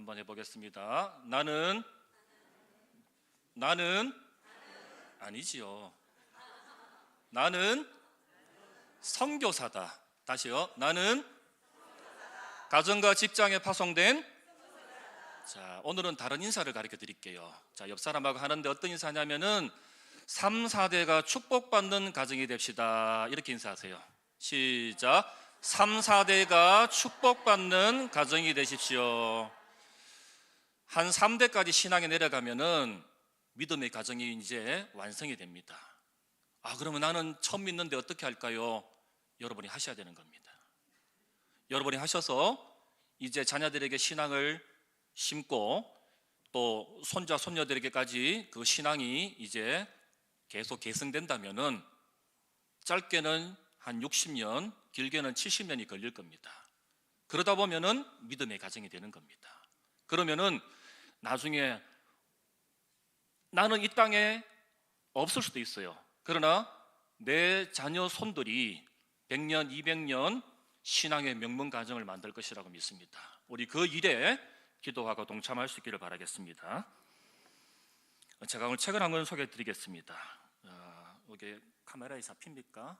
한번 해보겠습니다. 나는 아니지요. 나는 선교사다. 다시요. 나는 가정과 직장에 파송된. 자, 오늘은 다른 인사를 가르쳐 드릴게요. 자, 옆 사람하고 하는데 어떤 인사냐면은 3, 4대가 축복받는 가정이 됩시다. 이렇게 인사하세요. 시작. 3, 4대가 축복받는 가정이 되십시오. 한 3대까지 신앙에 내려가면은 믿음의 가정이 이제 완성이 됩니다. 그러면 나는 처음 믿는데 어떻게 할까요? 여러분이 하셔야 되는 겁니다. 여러분이 하셔서 이제 자녀들에게 신앙을 심고 또 손자 손녀들에게까지 그 신앙이 이제 계속 계승된다면은 짧게는 한 60년, 길게는 70년이 걸릴 겁니다. 그러다 보면은 믿음의 가정이 되는 겁니다. 그러면은 나중에 나는 이 땅에 없을 수도 있어요. 그러나 내 자녀 손들이 100년, 200년 신앙의 명문 가정을 만들 것이라고 믿습니다. 우리 그 일에 기도하고 동참할 수 있기를 바라겠습니다. 제가 오늘 책을 한 권 소개해 드리겠습니다. 이게 카메라에 잡힙니까?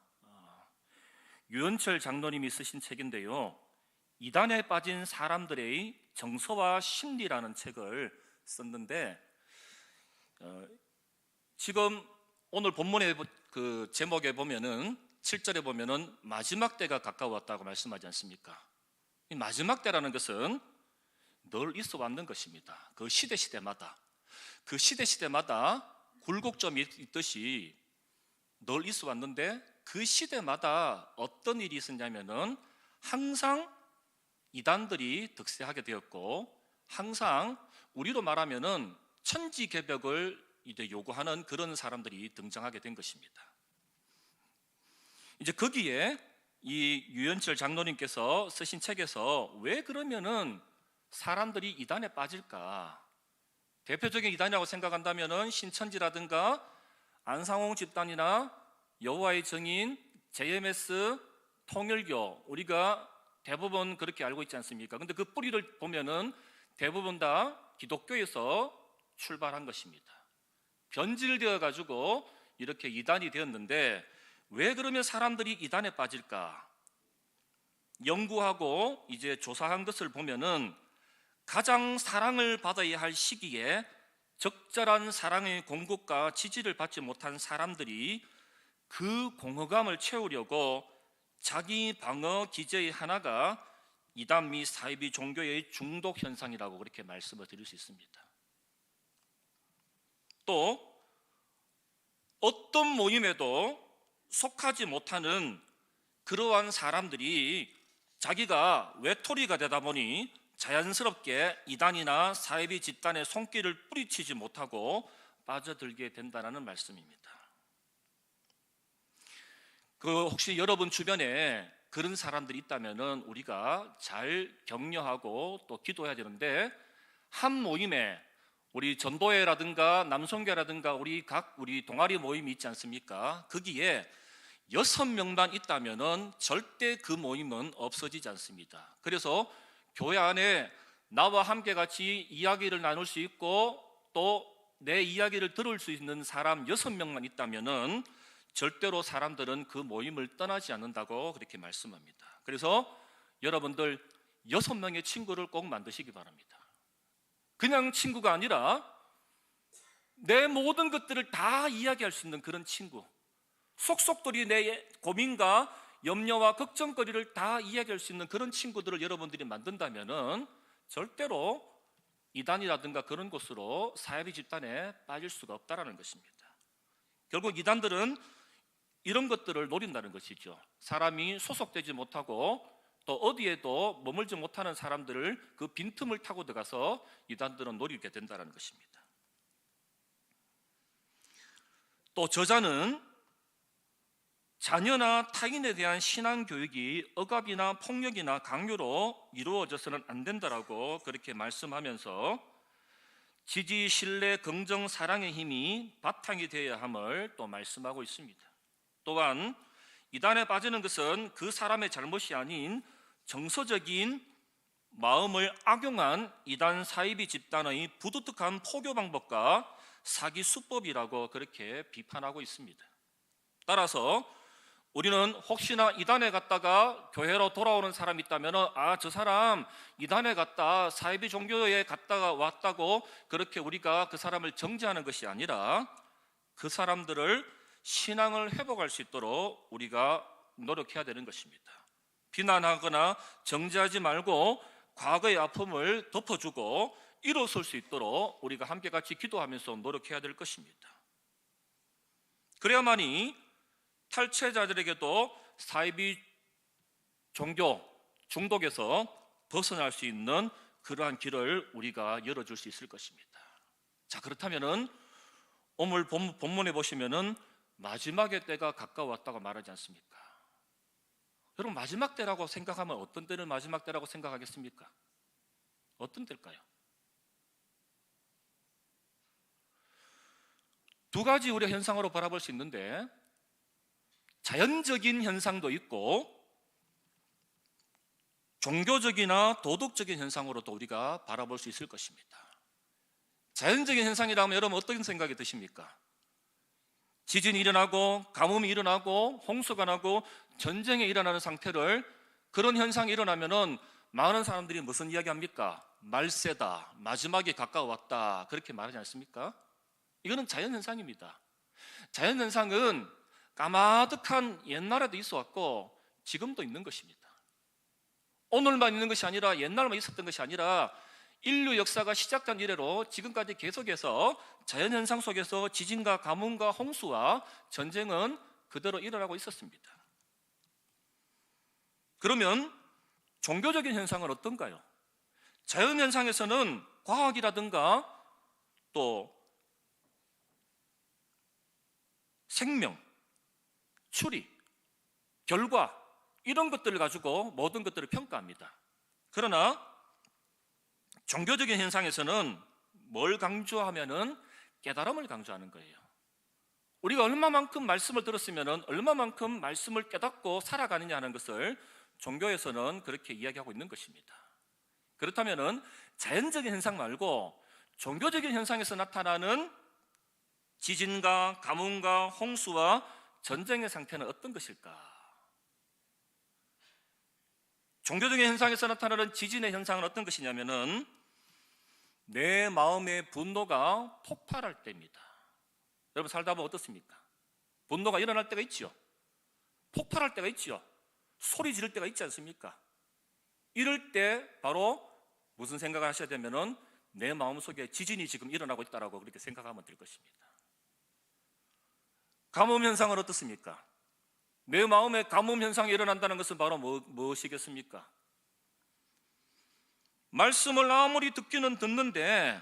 유현철 장로님이 쓰신 책인데요, 이단에 빠진 사람들의 정서와 심리라는 책을 썼는데, 지금 오늘 본문의 그 제목에 보면은 7절에 보면은 마지막 때가 가까웠다고 말씀하지 않습니까? 이 마지막 때라는 것은 늘 있어 왔는 것입니다. 그 시대마다 굴곡점이 있듯이 늘 있어 왔는데, 그 시대마다 어떤 일이 있었냐면은 항상 이단들이 득세하게 되었고, 항상 우리로 말하면은 천지개벽을 이제 요구하는 그런 사람들이 등장하게 된 것입니다. 이제 거기에 이 유현철 장로님께서 쓰신 책에서 왜 그러면은 사람들이 이단에 빠질까? 대표적인 이단이라고 생각한다면은 신천지라든가 안상홍 집단이나 여호와의 증인, JMS, 통일교, 우리가 대부분 그렇게 알고 있지 않습니까? 근데 그 뿌리를 보면은 대부분 다 기독교에서 출발한 것입니다. 변질되어 가지고 이렇게 이단이 되었는데, 왜 그러면 사람들이 이단에 빠질까? 연구하고 이제 조사한 것을 보면은 가장 사랑을 받아야 할 시기에 적절한 사랑의 공급과 지지를 받지 못한 사람들이 그 공허감을 채우려고 자기 방어 기제의 하나가 이단 및 사이비 종교의 중독 현상이라고 그렇게 말씀을 드릴 수 있습니다. 또 어떤 모임에도 속하지 못하는 그러한 사람들이 자기가 외톨이가 되다 보니 자연스럽게 이단이나 사이비 집단의 손길을 뿌리치지 못하고 빠져들게 된다는 말씀입니다. 혹시 여러분 주변에 그런 사람들이 있다면은 우리가 잘 격려하고 또 기도해야 되는데, 한 모임에 우리 전도회라든가 남성교라든가 우리 동아리 모임이 있지 않습니까? 거기에 6명만 있다면은 절대 그 모임은 없어지지 않습니다. 그래서 교회 안에 나와 함께 같이 이야기를 나눌 수 있고 또 내 이야기를 들을 수 있는 사람 6명만 있다면은 절대로 사람들은 그 모임을 떠나지 않는다고 그렇게 말씀합니다. 그래서 여러분들 6명의 친구를 꼭 만드시기 바랍니다. 그냥 친구가 아니라 내 모든 것들을 다 이야기할 수 있는 그런 친구, 속속들이 내 고민과 염려와 걱정거리를 다 이야기할 수 있는 그런 친구들을 여러분들이 만든다면은 절대로 이단이라든가 그런 곳으로 사이비 집단에 빠질 수가 없다라는 것입니다. 결국 이단들은 이런 것들을 노린다는 것이죠. 사람이 소속되지 못하고 또 어디에도 머물지 못하는 사람들을 그 빈틈을 타고 들어가서 이단들은 노리게 된다는 것입니다. 또 저자는 자녀나 타인에 대한 신앙교육이 억압이나 폭력이나 강요로 이루어져서는 안 된다라고 그렇게 말씀하면서 지지, 신뢰, 긍정, 사랑의 힘이 바탕이 되어야 함을 또 말씀하고 있습니다. 또한 이단에 빠지는 것은 그 사람의 잘못이 아닌 정서적인 마음을 악용한 이단 사이비 집단의 부두특한 포교 방법과 사기 수법이라고 그렇게 비판하고 있습니다. 따라서 우리는 혹시나 이단에 갔다가 교회로 돌아오는 사람이 있다면 저 사람 이단에 갔다 사이비 종교에 갔다가 왔다고 그렇게 우리가 그 사람을 정죄하는 것이 아니라 그 사람들을 신앙을 회복할 수 있도록 우리가 노력해야 되는 것입니다. 비난하거나 정죄하지 말고 과거의 아픔을 덮어주고 일어설 수 있도록 우리가 함께 같이 기도하면서 노력해야 될 것입니다. 그래야만이 탈취자들에게도 사이비 종교 중독에서 벗어날 수 있는 그러한 길을 우리가 열어줄 수 있을 것입니다. 자, 그렇다면은 오늘 본문에 보시면은 마지막의 때가 가까웠다고 말하지 않습니까? 여러분, 마지막 때라고 생각하면 어떤 때를 마지막 때라고 생각하겠습니까? 어떤 때일까요? 두 가지 우리가 현상으로 바라볼 수 있는데, 자연적인 현상도 있고 종교적이나 도덕적인 현상으로도 우리가 바라볼 수 있을 것입니다. 자연적인 현상이라면 여러분 어떤 생각이 드십니까? 지진이 일어나고 가뭄이 일어나고 홍수가 나고 전쟁이 일어나는 상태를, 그런 현상이 일어나면은 많은 사람들이 무슨 이야기합니까? 말세다, 마지막이 가까웠다, 그렇게 말하지 않습니까? 이거는 자연현상입니다. 자연현상은 까마득한 옛날에도 있어왔고 지금도 있는 것입니다. 오늘만 있는 것이 아니라 옛날만 있었던 것이 아니라 인류 역사가 시작된 이래로 지금까지 계속해서 자연현상 속에서 지진과 가뭄과 홍수와 전쟁은 그대로 일어나고 있었습니다. 그러면 종교적인 현상은 어떤가요? 자연현상에서는 과학이라든가 또 생명, 추리, 결과, 이런 것들을 가지고 모든 것들을 평가합니다. 그러나 종교적인 현상에서는 뭘 강조하면은 깨달음을 강조하는 거예요. 우리가 얼마만큼 말씀을 들었으면은 얼마만큼 말씀을 깨닫고 살아가느냐 하는 것을 종교에서는 그렇게 이야기하고 있는 것입니다. 그렇다면은 자연적인 현상 말고 종교적인 현상에서 나타나는 지진과 가뭄과 홍수와 전쟁의 상태는 어떤 것일까? 종교적인 현상에서 나타나는 지진의 현상은 어떤 것이냐면은 내 마음의 분노가 폭발할 때입니다. 여러분 살다 보면 어떻습니까? 분노가 일어날 때가 있죠. 폭발할 때가 있죠. 소리 지를 때가 있지 않습니까? 이럴 때 바로 무슨 생각을 하셔야 되면은 내 마음속에 지진이 지금 일어나고 있다라고 그렇게 생각하면 될 것입니다. 가뭄 현상은 어떻습니까? 내 마음에 가뭄 현상이 일어난다는 것은 바로 무엇이겠습니까? 말씀을 아무리 듣기는 듣는데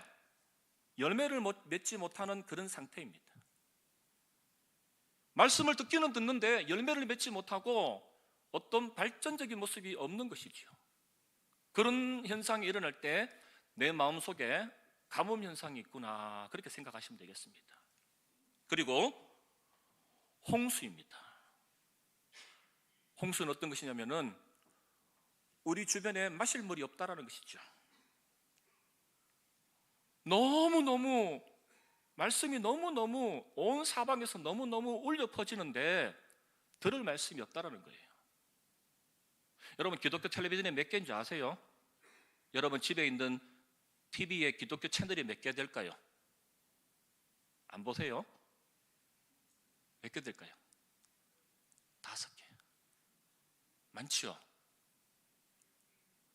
열매를 맺지 못하는 그런 상태입니다. 말씀을 듣기는 듣는데 열매를 맺지 못하고 어떤 발전적인 모습이 없는 것이지요. 그런 현상이 일어날 때 내 마음속에 가뭄 현상이 있구나, 그렇게 생각하시면 되겠습니다. 그리고 홍수입니다. 홍수는 어떤 것이냐면은 우리 주변에 마실 물이 없다라는 것이죠. 너무너무 말씀이 너무너무 온 사방에서 너무너무 울려 퍼지는데 들을 말씀이 없다라는 거예요. 여러분 기독교 텔레비전이 몇 개인지 아세요? 여러분 집에 있는 TV에 기독교 채널이 몇 개 될까요? 안 보세요? 몇 개 될까요? 5개. 많지요?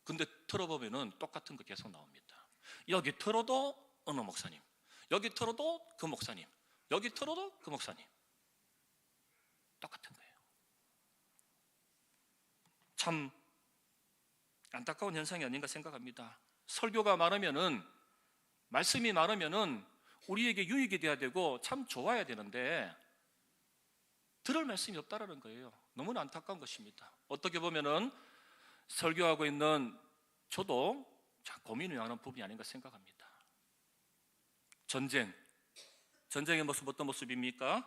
근데 틀어보면은 똑같은 거 계속 나옵니다. 여기 틀어도 어느 목사님, 여기 틀어도 그 목사님, 여기 틀어도 그 목사님, 똑같은 거예요. 참 안타까운 현상이 아닌가 생각합니다. 설교가 많으면은, 말씀이 많으면은 우리에게 유익이 돼야 되고 참 좋아야 되는데 들을 말씀이 없다라는 거예요. 너무나 안타까운 것입니다. 어떻게 보면은 설교하고 있는 저도 참 고민을 하는 부분이 아닌가 생각합니다. 전쟁의 모습 어떤 모습입니까?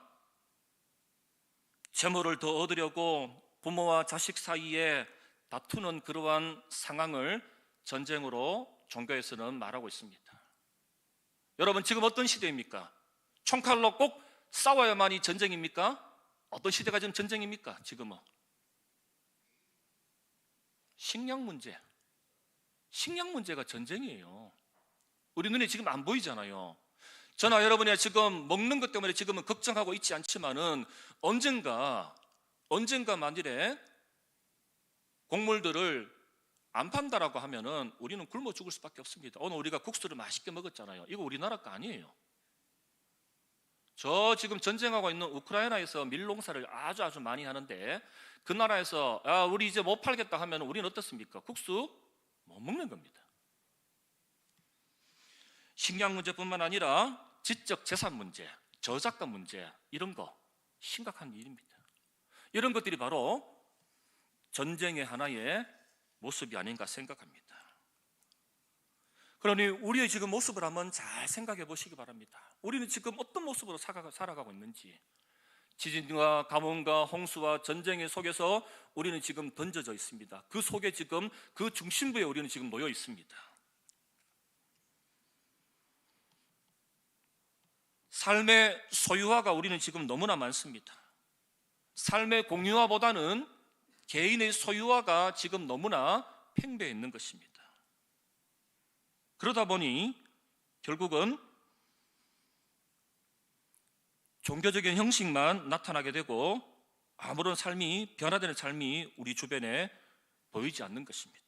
재물을 더 얻으려고 부모와 자식 사이에 다투는 그러한 상황을 전쟁으로 종교에서는 말하고 있습니다. 여러분, 지금 어떤 시대입니까? 총칼로 꼭 싸워야만이 전쟁입니까? 어떤 시대가 지금 전쟁입니까? 지금은 식량 문제가 전쟁이에요. 우리 눈에 지금 안 보이잖아요. 저나 여러분이 지금 먹는 것 때문에 지금은 걱정하고 있지 않지만은 언젠가 만일에 곡물들을 안 판다라고 하면은 우리는 굶어 죽을 수밖에 없습니다. 오늘 우리가 국수를 맛있게 먹었잖아요. 이거 우리나라 거 아니에요. 저 지금 전쟁하고 있는 우크라이나에서 밀농사를 아주 많이 하는데 그 나라에서 우리 이제 못 팔겠다 하면 우리는 어떻습니까? 국수 못 먹는 겁니다. 식량 문제뿐만 아니라 지적 재산 문제, 저작권 문제, 이런 거 심각한 일입니다. 이런 것들이 바로 전쟁의 하나의 모습이 아닌가 생각합니다. 그러니 우리의 지금 모습을 한번 잘 생각해 보시기 바랍니다. 우리는 지금 어떤 모습으로 살아가고 있는지, 지진과 가뭄과 홍수와 전쟁의 속에서 우리는 지금 던져져 있습니다. 그 속에 지금 그 중심부에 우리는 지금 놓여 있습니다. 삶의 소유화가 우리는 지금 너무나 많습니다. 삶의 공유화보다는 개인의 소유화가 지금 너무나 팽배해 있는 것입니다. 그러다 보니 결국은 종교적인 형식만 나타나게 되고 아무런 변화되는 삶이 우리 주변에 보이지 않는 것입니다.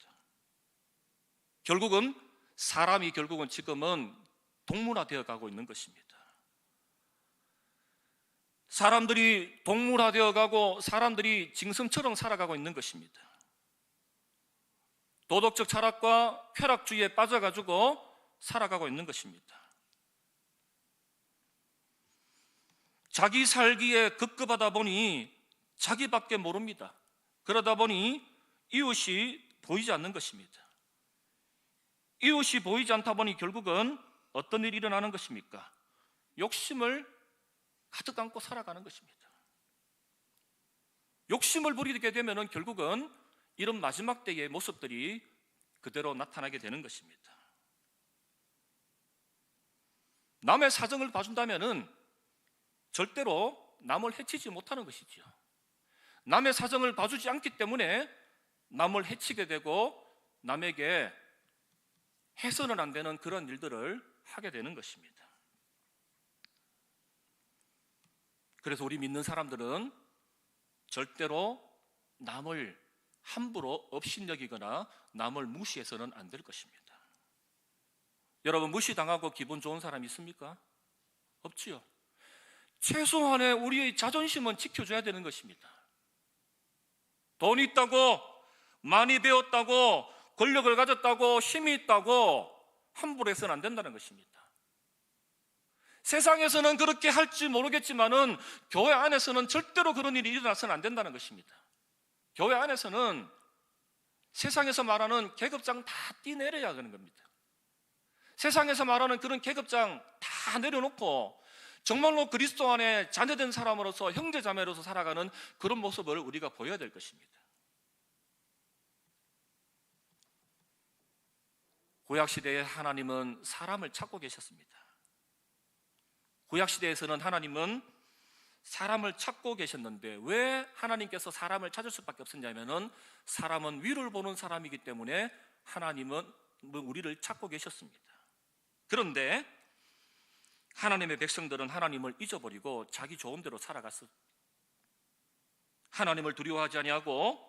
결국은 사람이 지금은 동물화되어 가고 있는 것입니다. 사람들이 동물화되어 가고 사람들이 짐승처럼 살아가고 있는 것입니다. 도덕적 철학과 쾌락주의에 빠져가지고 살아가고 있는 것입니다. 자기 살기에 급급하다 보니 자기밖에 모릅니다. 그러다 보니 이웃이 보이지 않는 것입니다. 이웃이 보이지 않다 보니 결국은 어떤 일이 일어나는 것입니까? 욕심을 가득 안고 살아가는 것입니다. 욕심을 부리게 되면 결국은 이런 마지막 때의 모습들이 그대로 나타나게 되는 것입니다. 남의 사정을 봐준다면 절대로 남을 해치지 못하는 것이죠. 남의 사정을 봐주지 않기 때문에 남을 해치게 되고 남에게 해서는 안 되는 그런 일들을 하게 되는 것입니다. 그래서 우리 믿는 사람들은 절대로 남을 함부로 업신여기거나 남을 무시해서는 안 될 것입니다. 여러분, 무시당하고 기분 좋은 사람 있습니까? 없지요. 최소한의 우리의 자존심은 지켜줘야 되는 것입니다. 돈이 있다고, 많이 배웠다고, 권력을 가졌다고, 힘이 있다고 함부로 해서는 안 된다는 것입니다. 세상에서는 그렇게 할지 모르겠지만은 교회 안에서는 절대로 그런 일이 일어나서는 안 된다는 것입니다. 교회 안에서는 세상에서 말하는 계급장 다 떼내려야 하는 겁니다. 세상에서 말하는 그런 계급장 다 내려놓고 정말로 그리스도 안에 자녀된 사람으로서 형제자매로서 살아가는 그런 모습을 우리가 보여야 될 것입니다. 구약시대에 하나님은 사람을 찾고 계셨습니다. 구약시대에서는 하나님은 사람을 찾고 계셨는데 왜 하나님께서 사람을 찾을 수밖에 없었냐면은 사람은 위를 보는 사람이기 때문에 하나님은 우리를 찾고 계셨습니다. 그런데 하나님의 백성들은 하나님을 잊어버리고 자기 좋은 대로 살아갔어. 하나님을 두려워하지 아니하고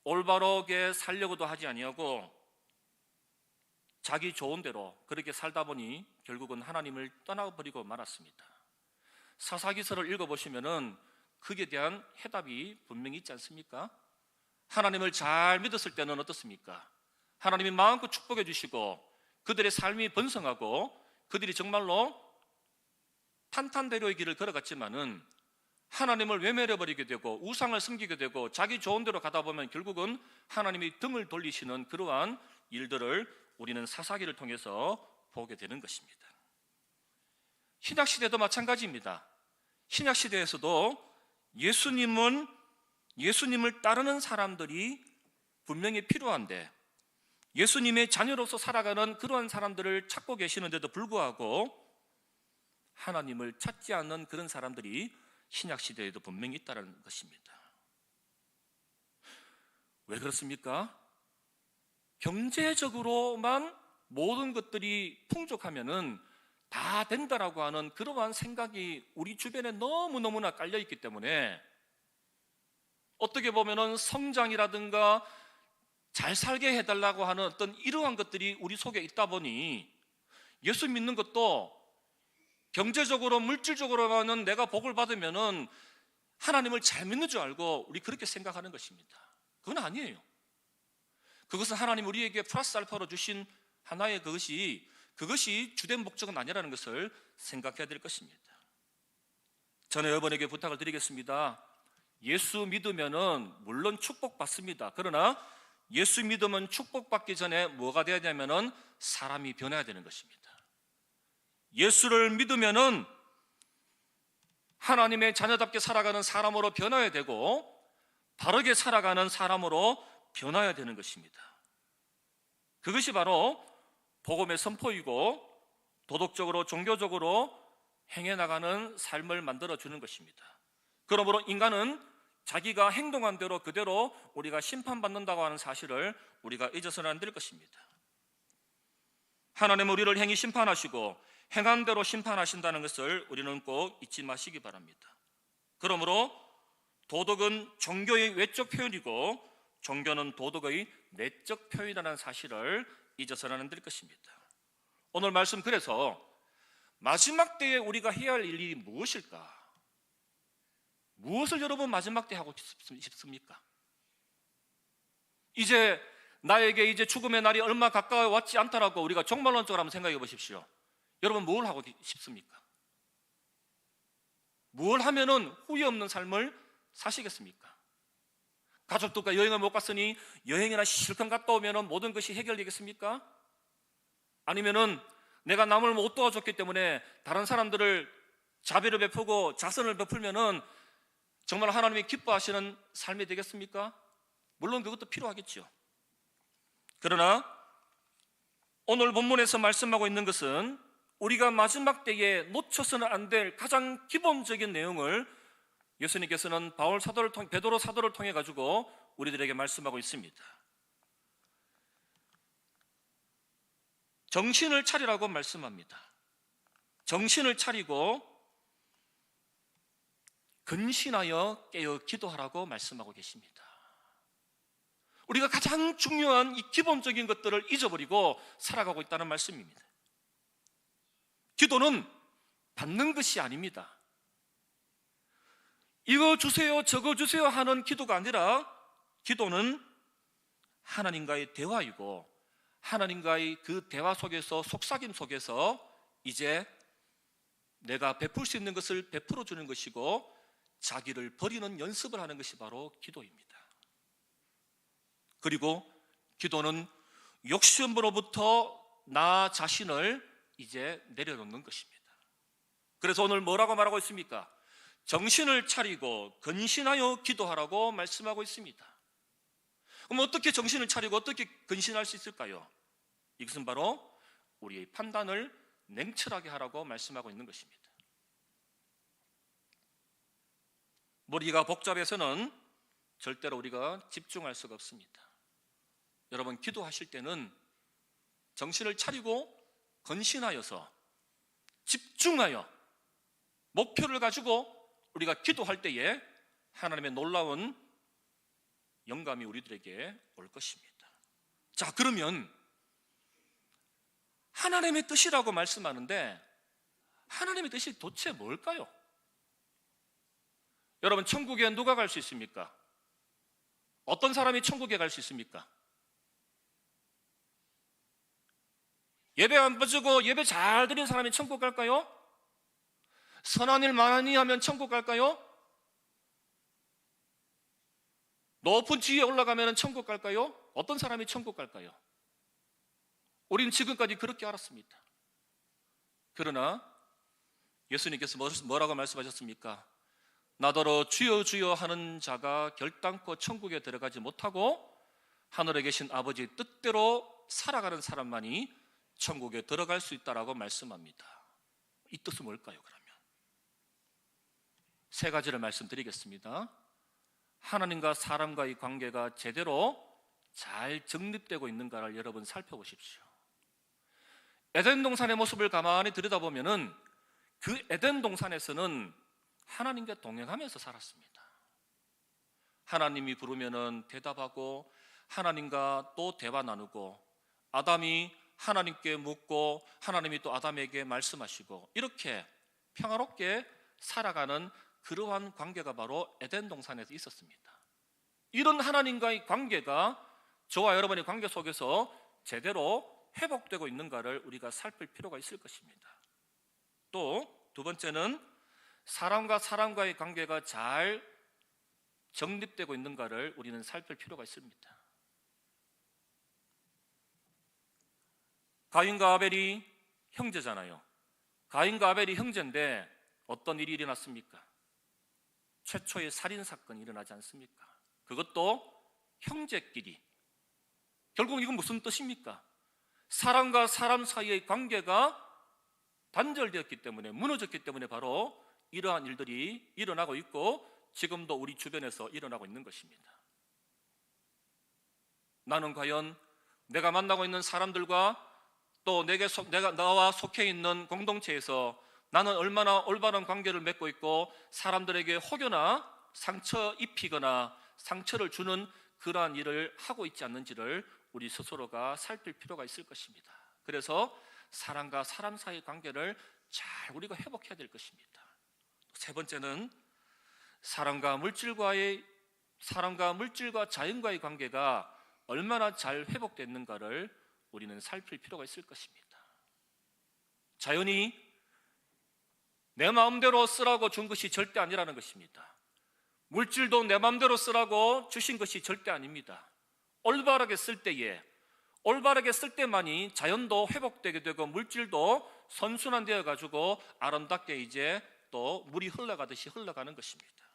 올바르게 살려고도 하지 아니하고 자기 좋은 대로 그렇게 살다 보니 결국은 하나님을 떠나버리고 말았습니다. 사사기서를 읽어보시면은 그에 대한 해답이 분명히 있지 않습니까? 하나님을 잘 믿었을 때는 어떻습니까? 하나님이 마음껏 축복해 주시고 그들의 삶이 번성하고 그들이 정말로 탄탄대로의 길을 걸어갔지만은 하나님을 외면해버리게 되고 우상을 섬기게 되고 자기 좋은 대로 가다 보면 결국은 하나님이 등을 돌리시는 그러한 일들을 우리는 사사기를 통해서 보게 되는 것입니다. 신약시대도 마찬가지입니다. 신약시대에서도 예수님을 따르는 사람들이 분명히 필요한데 예수님의 자녀로서 살아가는 그러한 사람들을 찾고 계시는데도 불구하고 하나님을 찾지 않는 그런 사람들이 신약 시대에도 분명히 있다는 것입니다. 왜 그렇습니까? 경제적으로만 모든 것들이 풍족하면은 다 된다라고 하는 그러한 생각이 우리 주변에 너무너무나 깔려있기 때문에 어떻게 보면은 성장이라든가 잘 살게 해달라고 하는 어떤 이러한 것들이 우리 속에 있다 보니 예수 믿는 것도 경제적으로 물질적으로만은 내가 복을 받으면은 하나님을 잘 믿는 줄 알고 우리 그렇게 생각하는 것입니다. 그건 아니에요. 그것은 하나님 우리에게 플러스 알파로 주신 하나의 그것이 주된 목적은 아니라는 것을 생각해야 될 것입니다. 저는 여러분에게 부탁을 드리겠습니다. 예수 믿으면은 물론 축복받습니다. 그러나 예수 믿으면 축복받기 전에 뭐가 돼야 되냐면은 사람이 변해야 되는 것입니다. 예수를 믿으면은 하나님의 자녀답게 살아가는 사람으로 변화해야 되고 바르게 살아가는 사람으로 변화해야 되는 것입니다. 그것이 바로 복음의 선포이고 도덕적으로 종교적으로 행해나가는 삶을 만들어주는 것입니다. 그러므로 인간은 자기가 행동한 대로 그대로 우리가 심판받는다고 하는 사실을 우리가 잊어서는 안 될 것입니다. 하나님은 우리를 행히 심판하시고 행한 대로 심판하신다는 것을 우리는 꼭 잊지 마시기 바랍니다. 그러므로 도덕은 종교의 외적 표현이고 종교는 도덕의 내적 표현이라는 사실을 잊어서는 안 될 것입니다. 오늘 말씀 그래서 마지막 때에 우리가 해야 할 일이 무엇일까? 무엇을 여러분 마지막 때 하고 싶습니까? 이제 나에게 이제 죽음의 날이 얼마 가까워 왔지 않다라고 우리가 종말론적으로 한번 생각해 보십시오. 여러분 뭘 하고 싶습니까? 뭘 하면은 후회 없는 삶을 사시겠습니까? 가족들과 여행을 못 갔으니 여행이나 실컷 갔다 오면은 모든 것이 해결되겠습니까? 아니면은 내가 남을 못 도와줬기 때문에 다른 사람들을 자비를 베푸고 자선을 베풀면은 정말 하나님이 기뻐하시는 삶이 되겠습니까? 물론 그것도 필요하겠죠. 그러나 오늘 본문에서 말씀하고 있는 것은 우리가 마지막 때에 놓쳐서는 안 될 가장 기본적인 내용을 예수님께서는 베드로 사도를 통해 가지고 우리들에게 말씀하고 있습니다. 정신을 차리라고 말씀합니다. 정신을 차리고 근신하여 깨어 기도하라고 말씀하고 계십니다. 우리가 가장 중요한 이 기본적인 것들을 잊어버리고 살아가고 있다는 말씀입니다. 기도는 받는 것이 아닙니다. 이거 주세요, 저거 주세요 하는 기도가 아니라 기도는 하나님과의 대화이고 하나님과의 그 대화 속에서 속삭임 속에서 이제 내가 베풀 수 있는 것을 베풀어 주는 것이고 자기를 버리는 연습을 하는 것이 바로 기도입니다. 그리고 기도는 욕심으로부터 나 자신을 이제 내려놓는 것입니다. 그래서 오늘 뭐라고 말하고 있습니까? 정신을 차리고 근신하여 기도하라고 말씀하고 있습니다. 그럼 어떻게 정신을 차리고 어떻게 근신할 수 있을까요? 이것은 바로 우리의 판단을 냉철하게 하라고 말씀하고 있는 것입니다. 머리가 복잡해서는 절대로 우리가 집중할 수가 없습니다. 여러분 기도하실 때는 정신을 차리고 근신하여서 집중하여 목표를 가지고 우리가 기도할 때에 하나님의 놀라운 영감이 우리들에게 올 것입니다. 자, 그러면 하나님의 뜻이라고 말씀하는데 하나님의 뜻이 도대체 뭘까요? 여러분 천국에 누가 갈 수 있습니까? 어떤 사람이 천국에 갈 수 있습니까? 예배 안 빠지고 예배 잘 드린 사람이 천국 갈까요? 선한 일 많이 하면 천국 갈까요? 높은 지위에 올라가면 천국 갈까요? 어떤 사람이 천국 갈까요? 우리는 지금까지 그렇게 알았습니다. 그러나 예수님께서 뭐라고 말씀하셨습니까? 나더러 주여 주여 하는 자가 결단코 천국에 들어가지 못하고 하늘에 계신 아버지의 뜻대로 살아가는 사람만이 천국에 들어갈 수 있다라고 말씀합니다. 이 뜻은 뭘까요? 그러면 세 가지를 말씀드리겠습니다. 하나님과 사람과의 관계가 제대로 잘 정립되고 있는가를 여러분 살펴보십시오. 에덴 동산의 모습을 가만히 들여다보면은 그 에덴 동산에서는 하나님과 동행하면서 살았습니다. 하나님이 부르면은 대답하고 하나님과 또 대화 나누고, 아담이 하나님께 묻고 하나님이 또 아담에게 말씀하시고, 이렇게 평화롭게 살아가는 그러한 관계가 바로 에덴 동산에서 있었습니다. 이런 하나님과의 관계가 저와 여러분의 관계 속에서 제대로 회복되고 있는가를 우리가 살필 필요가 있을 것입니다. 또 두 번째는 사람과 사람과의 관계가 잘 정립되고 있는가를 우리는 살필 필요가 있습니다. 가인과 아벨이 형제잖아요. 가인과 아벨이 형제인데 어떤 일이 일어났습니까? 최초의 살인사건이 일어나지 않습니까? 그것도 형제끼리. 결국 이건 무슨 뜻입니까? 사람과 사람 사이의 관계가 단절되었기 때문에, 무너졌기 때문에 바로 이러한 일들이 일어나고 있고 지금도 우리 주변에서 일어나고 있는 것입니다. 나는 과연 내가 만나고 있는 사람들과 또 나와 속해 있는 공동체에서 나는 얼마나 올바른 관계를 맺고 있고 사람들에게 혹여나 상처 입히거나 상처를 주는 그러한 일을 하고 있지 않는지를 우리 스스로가 살필 필요가 있을 것입니다. 그래서 사람과 사람 사이의 관계를 잘 우리가 회복해야 될 것입니다. 세 번째는 사람과 물질과 자연과의 관계가 얼마나 잘 회복됐는가를 우리는 살필 필요가 있을 것입니다. 자연이 내 마음대로 쓰라고 준 것이 절대 아니라는 것입니다. 물질도 내 마음대로 쓰라고 주신 것이 절대 아닙니다. 올바르게 쓸 때만이 자연도 회복되게 되고 물질도 선순환되어 가지고 아름답게 이제 또 물이 흘러가듯이 흘러가는 것입니다.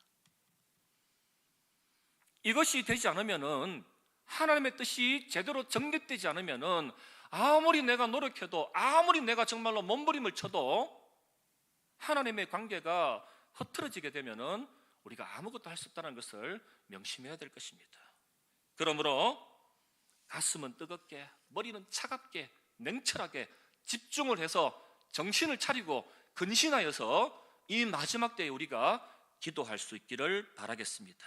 이것이 되지 않으면은, 하나님의 뜻이 제대로 정립되지 않으면은 아무리 내가 노력해도, 아무리 내가 정말로 몸부림을 쳐도 하나님의 관계가 흐트러지게 되면은 우리가 아무것도 할 수 없다는 것을 명심해야 될 것입니다. 그러므로 가슴은 뜨겁게, 머리는 차갑게, 냉철하게 집중을 해서 정신을 차리고 근신하여서 이 마지막 때에 우리가 기도할 수 있기를 바라겠습니다.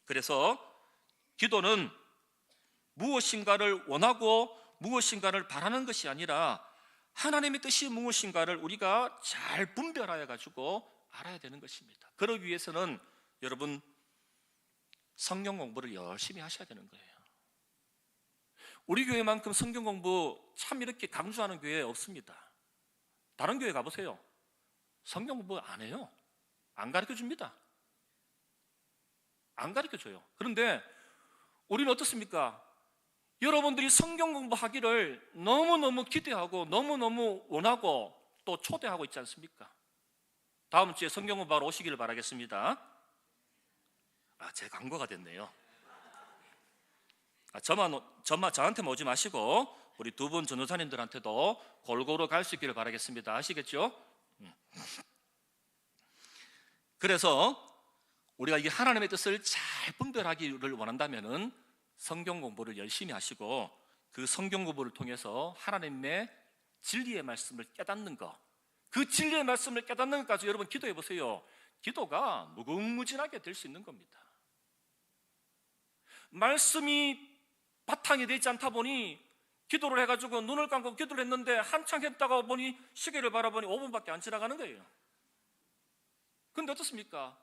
그래서 기도는 무엇인가를 원하고 무엇인가를 바라는 것이 아니라 하나님의 뜻이 무엇인가를 우리가 잘 분별하여 가지고 알아야 되는 것입니다. 그러기 위해서는 여러분 성경 공부를 열심히 하셔야 되는 거예요. 우리 교회만큼 성경 공부 참 이렇게 강조하는 교회 없습니다. 다른 교회 가보세요. 성경 공부 안 해요. 안 가르쳐 줍니다. 안 가르쳐 줘요. 그런데 우리는 어떻습니까? 여러분들이 성경 공부하기를 너무너무 기대하고 너무너무 원하고 또 초대하고 있지 않습니까? 다음 주에 성경 공부하러 오시기를 바라겠습니다. 제 광고가 됐네요. 저한테만 오지 마시고 우리 두 분 전도사님들한테도 골고루 갈 수 있기를 바라겠습니다. 아시겠죠? 그래서 우리가 이 하나님의 뜻을 잘 분별하기를 원한다면은 성경 공부를 열심히 하시고 그 성경 공부를 통해서 하나님의 진리의 말씀을 깨닫는 것, 그 진리의 말씀을 깨닫는 것까지 여러분 기도해 보세요. 기도가 무궁무진하게 될 수 있는 겁니다. 말씀이 바탕이 되지 않다 보니 기도를 해가지고 눈을 감고 기도를 했는데 한창 했다가 보니 시계를 바라보니 5분밖에 안 지나가는 거예요. 근데 어떻습니까?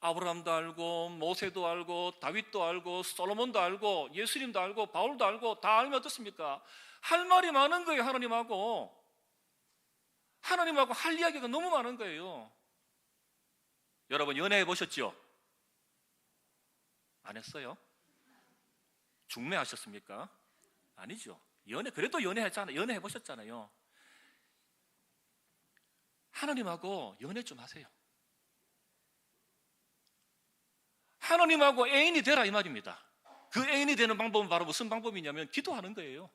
아브라함도 알고 모세도 알고 다윗도 알고 솔로몬도 알고 예수님도 알고 바울도 알고 다 알면 어떻습니까? 할 말이 많은 거예요. 하나님하고 할 이야기가 너무 많은 거예요. 여러분 연애해 보셨죠? 안 했어요? 중매하셨습니까? 아니죠. 그래도 연애해 보셨잖아요. 하나님하고 연애 좀 하세요. 하나님하고 애인이 되라 이 말입니다. 그 애인이 되는 방법은 바로 무슨 방법이냐면 기도하는 거예요.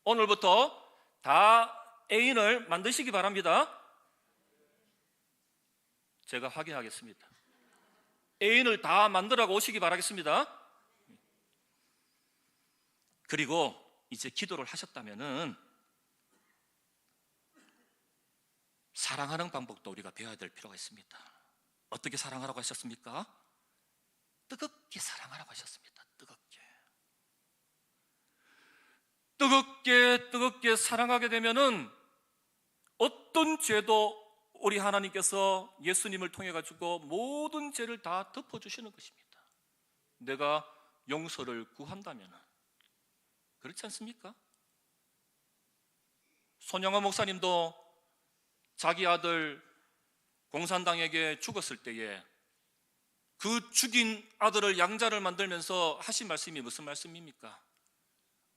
오늘부터 다 애인을 만드시기 바랍니다. 제가 확인하겠습니다. 애인을 다 만들어 오시기 바라겠습니다. 그리고 이제 기도를 하셨다면은 사랑하는 방법도 우리가 배워야 될 필요가 있습니다. 어떻게 사랑하라고 하셨습니까? 뜨겁게 사랑하라고 하셨습니다. 뜨겁게 사랑하게 되면은 어떤 죄도 우리 하나님께서 예수님을 통해 가지고 모든 죄를 다 덮어주시는 것입니다. 내가 용서를 구한다면. 그렇지 않습니까? 손영아 목사님도 자기 아들 공산당에게 죽었을 때에 그 죽인 아들을 양자를 만들면서 하신 말씀이 무슨 말씀입니까?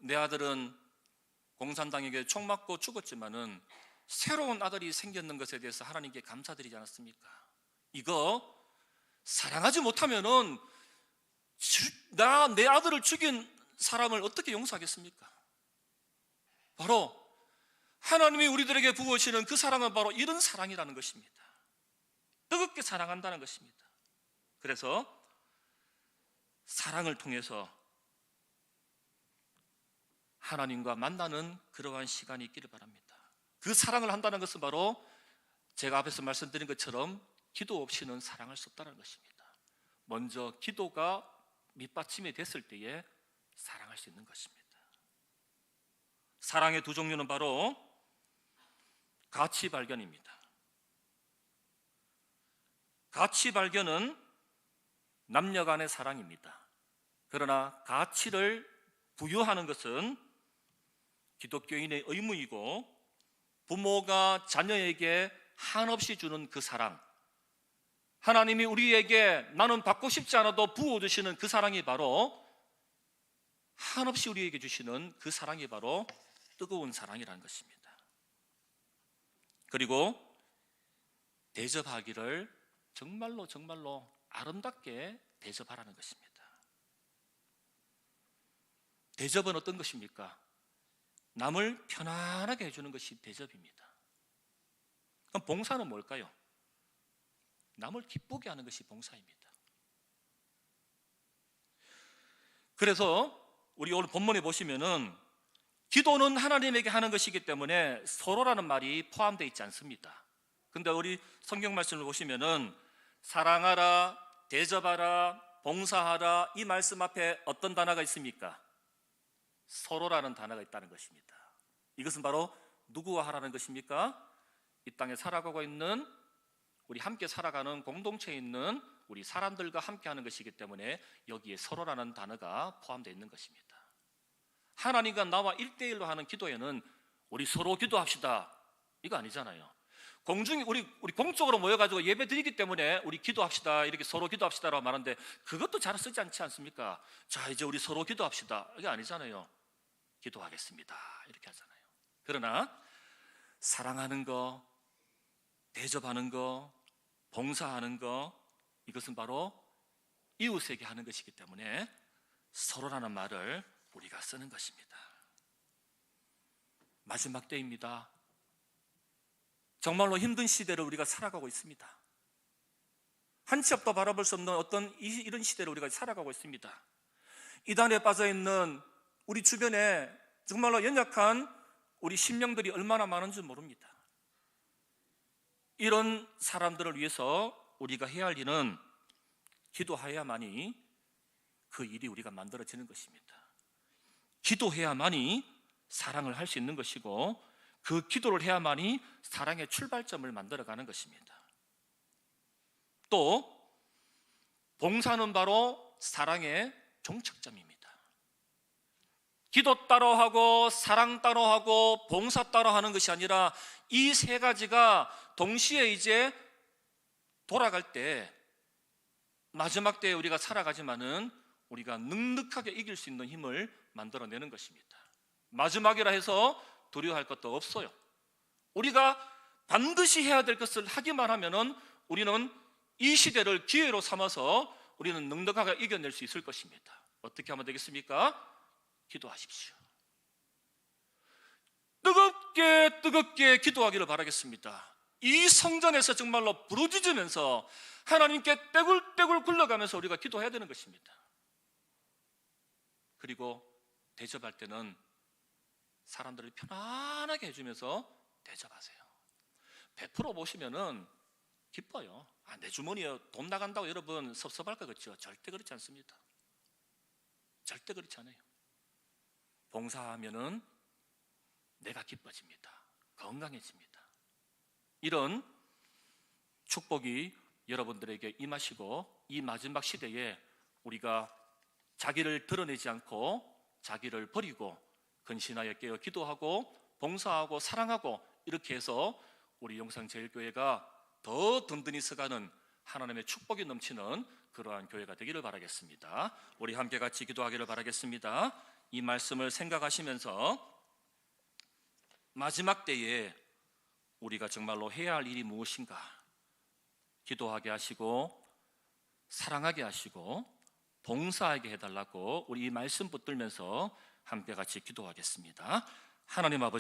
내 아들은 공산당에게 총 맞고 죽었지만은 새로운 아들이 생겼는 것에 대해서 하나님께 감사드리지 않았습니까? 이거 사랑하지 못하면은 내 아들을 죽인 사람을 어떻게 용서하겠습니까? 바로 하나님이 우리들에게 부어주시는 그 사랑은 바로 이런 사랑이라는 것입니다. 뜨겁게 사랑한다는 것입니다. 그래서 사랑을 통해서 하나님과 만나는 그러한 시간이 있기를 바랍니다. 그 사랑을 한다는 것은 바로 제가 앞에서 말씀드린 것처럼 기도 없이는 사랑할 수 없다는 것입니다. 먼저 기도가 밑받침이 됐을 때에 사랑할 수 있는 것입니다. 사랑의 두 종류는 바로 가치 발견입니다. 가치 발견은 남녀 간의 사랑입니다. 그러나 가치를 부여하는 것은 기독교인의 의무이고 부모가 자녀에게 한없이 주는 그 사랑, 하나님이 우리에게 나는 받고 싶지 않아도 부어주시는 그 사랑이 바로 한없이 우리에게 주시는 그 사랑이 바로 뜨거운 사랑이라는 것입니다. 그리고 대접하기를 정말로 아름답게 대접하라는 것입니다. 대접은 어떤 것입니까? 남을 편안하게 해주는 것이 대접입니다. 그럼 봉사는 뭘까요? 남을 기쁘게 하는 것이 봉사입니다. 그래서 우리 오늘 본문에 보시면은 기도는 하나님에게 하는 것이기 때문에 서로라는 말이 포함되어 있지 않습니다. 근데 우리 성경 말씀을 보시면은 사랑하라, 대접하라, 봉사하라, 이 말씀 앞에 어떤 단어가 있습니까? 서로라는 단어가 있다는 것입니다. 이것은 바로 누구와 하라는 것입니까? 이 땅에 살아가고 있는, 우리 함께 살아가는 공동체에 있는 우리 사람들과 함께 하는 것이기 때문에 여기에 서로라는 단어가 포함되어 있는 것입니다. 하나님과 나와 1대1로 하는 기도에는 우리 서로 기도합시다, 이거 아니잖아요. 공중에 우리 공적으로 모여가지고 예배 드리기 때문에 우리 기도합시다, 이렇게 서로 기도합시다라고 말하는데 그것도 잘 쓰지 않지 않습니까? 자, 이제 우리 서로 기도합시다, 이게 아니잖아요. 기도하겠습니다, 이렇게 하잖아요. 그러나 사랑하는 거, 대접하는 거, 봉사하는 거, 이것은 바로 이웃에게 하는 것이기 때문에 서로라는 말을 우리가 쓰는 것입니다. 마지막 때입니다. 정말로 힘든 시대를 우리가 살아가고 있습니다. 한치 앞도 바라볼 수 없는 어떤 이런 시대를 우리가 살아가고 있습니다. 이단에 빠져있는 우리 주변에 정말로 연약한 우리 심령들이 얼마나 많은지 모릅니다. 이런 사람들을 위해서 우리가 해야 할 일은 기도해야만이 그 일이 우리가 만들어지는 것입니다. 기도해야만이 사랑을 할 수 있는 것이고 그 기도를 해야만이 사랑의 출발점을 만들어가는 것입니다. 또 봉사는 바로 사랑의 종착점입니다. 기도 따로 하고 사랑 따로 하고 봉사 따로 하는 것이 아니라 이 세 가지가 동시에 이제 돌아갈 때 마지막 때에 우리가 살아가지만은 우리가 넉넉하게 이길 수 있는 힘을 만들어내는 것입니다. 마지막이라 해서 두려워할 것도 없어요. 우리가 반드시 해야 될 것을 하기만 하면은 우리는 이 시대를 기회로 삼아서 우리는 넉넉하게 이겨낼 수 있을 것입니다. 어떻게 하면 되겠습니까? 기도하십시오. 뜨겁게 기도하기를 바라겠습니다. 이 성전에서 정말로 부르짖으면서 하나님께 떼굴떼굴 굴러가면서 우리가 기도해야 되는 것입니다. 그리고 대접할 때는 사람들을 편안하게 해주면서 대접하세요. 베풀어 보시면은 기뻐요. 내 주머니에 돈 나간다고 여러분 섭섭할 것 같죠? 절대 그렇지 않습니다. 절대 그렇지 않아요. 봉사하면은 내가 기뻐집니다. 건강해집니다. 이런 축복이 여러분들에게 임하시고, 이 마지막 시대에 우리가 자기를 드러내지 않고 자기를 버리고 근신하여 깨어 기도하고 봉사하고 사랑하고, 이렇게 해서 우리 용산제일교회가 더 든든히 서가는 하나님의 축복이 넘치는 그러한 교회가 되기를 바라겠습니다. 우리 함께 같이 기도하기를 바라겠습니다. 이 말씀을 생각하시면서 마지막 때에 우리가 정말로 해야 할 일이 무엇인가 기도하게 하시고 사랑하게 하시고 봉사하게 해달라고 우리 이 말씀 붙들면서 함께 같이 기도하겠습니다. 하나님 아버지,